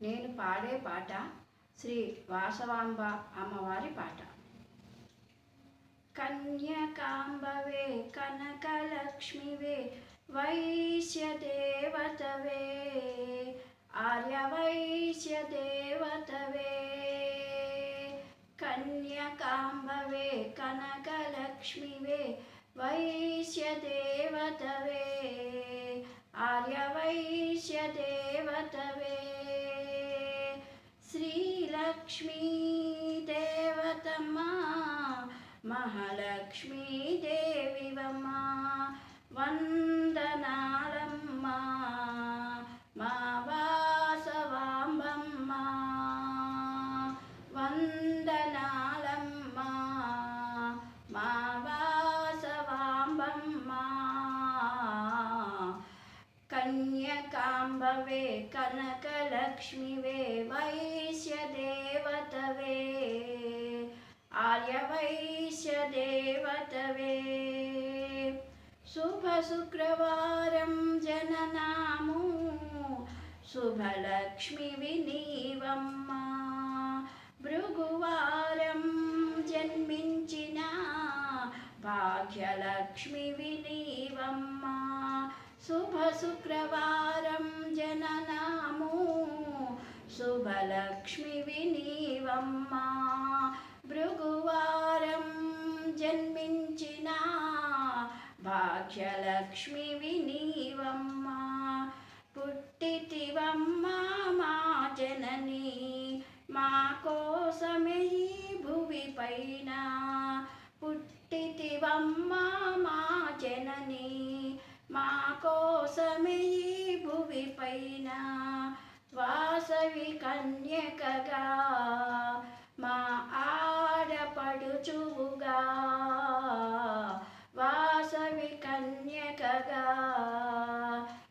నేను పాడే పాట శ్రీ వాసవాంబ అమ్మవారి పాట. కన్యకాంబవే కనకలక్ష్మివే వైశ్యదేవతవే ఆర్యవైశ్యదేవతవే. కన్యకాంబవే కనకలక్ష్మివే వైశ్యదేవతవే ఆర్యవైశ్యదేవతవే. శ్రీలక్ష్మీ దేవతమ్మా మహాలక్ష్మీ దేవివమ్మా వందనాలమ్మా మా వాసవాంబమ్మా వందనాలమ్మా మా వాసవాంబమ్మా. కన్యకాంబవే కనకలక్ష్మివే వైశ్యదేవతవే ఆర్యవైశ్యదేవతవే. శుభ శుక్రవారం జననాము శుభలక్ష్మివి నీవమ్మా. భృగువారం జన్మించిన భాగ్యలక్ష్మివి నీవమ్మా. శుభ శుక్రవారం జననాము శుభలక్ష్మివి నీవమ్మా. భృగువారం జన్మించిన భాగ్యలక్ష్మివి నీవమ్మా. పుట్టితివమ్మా మా జనని మా కోసమే ఈ భువి పైన. పుట్టితివమ్మా మా జనని మా కోసమే ఈ భువి పైన. వాసవి కన్యకగా మా ఆడపడుచువుగా వాసవి కన్యకగా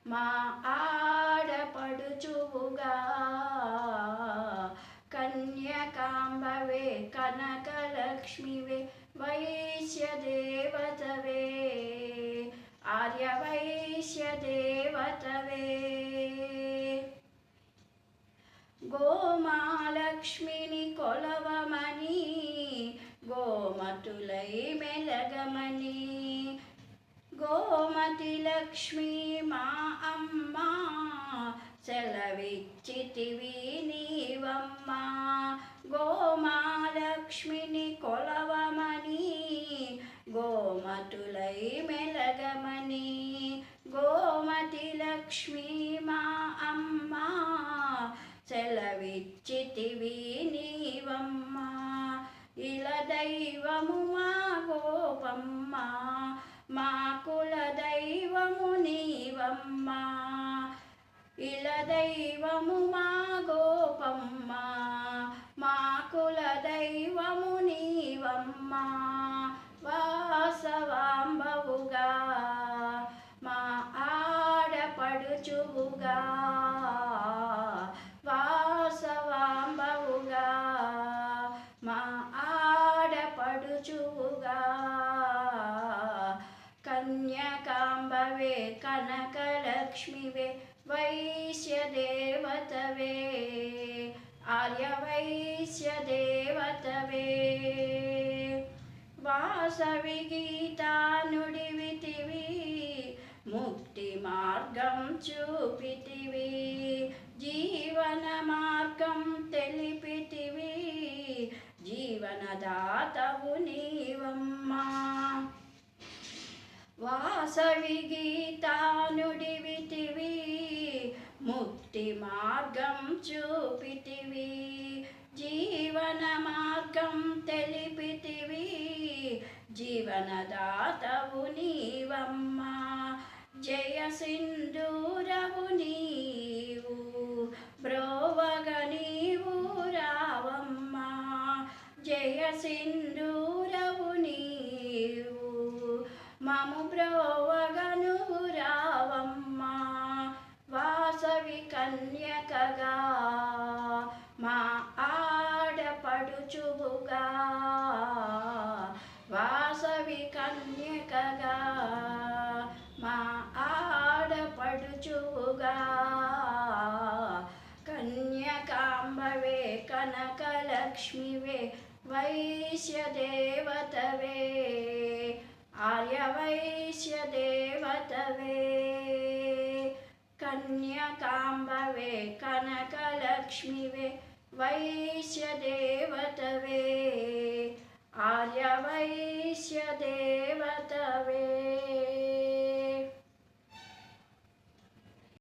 మా ఆడపడుచువుగా. కన్యకాంబవే కనకలక్ష్మివే వైశ్యదేవతవే ఆర్యవైశ్యదేవతవే. గోమాలక్ష్మిని కొలవమని గోమతులై మెలగమని. గోమతి లక్ష్మి మా అమ్మ సెలవిచ్చితివి నీవమ్మా. గోమాలక్ష్మిని కొలవమని గోమతులై మెలగమని. గోమతి లక్ష్మి మా అమ్మ సెలవిచ్చితివి నీవమ్మా. ఇల దైవము మా గోపమ్మ మా కుల దైవము నీవమ్మా. ఇల దైవము మా గోపమ్మ మా కుల దైవము నీవమ్మా. వాసవాంబవుగా మా ఆడపడుచువుగా వాసవాంబవుగా మా ఆడపడుచువుగా. కన్యకాంబవే కనకలక్ష్మివే వైశ్యదేవతవే ఆర్యవైశ్యదేవతవే. వాసవి గీతా నుడివితివి ముక్తి మార్గం చూపితివి. జీవన మార్గం తెలిపితివి జీవనదాతవు నీవమ్మా. వాసవి గీతా నుడివితివి ముక్తి మార్గం చూపితివి జీవన మార్గం తెలిపితివి జీవనదాతవు నీవమ్మా. జయ సింధూరవు నీవు బ్రోవగ నీవు రావమ్మా. జయ సింధూరవు నీవు మము బ్రోవగ నువ్వు రావమ్మా. వాసవి కన్యకగా మా ఆడపడుచువుగా వాసవి కన్యకగా మా ఆడపడుచువుగా కన్య ಕನ್ಯಕಾಂಬವೇ ಕನಕಲಕ್ಷ್ಮಿವೇ ವೈಶ್ಯದೇವತವೇ ಆರ್ಯವೈಶ್ಯದೇವತವೇ ಕನ್ಯಕಾಂಬವೇ ಕನಕಲಕ್ಷ್ಮಿವೇ ವೈಶ್ಯದೇವತವೇ ಆರ್ಯವೈಶ್ಯದೇವತವೇ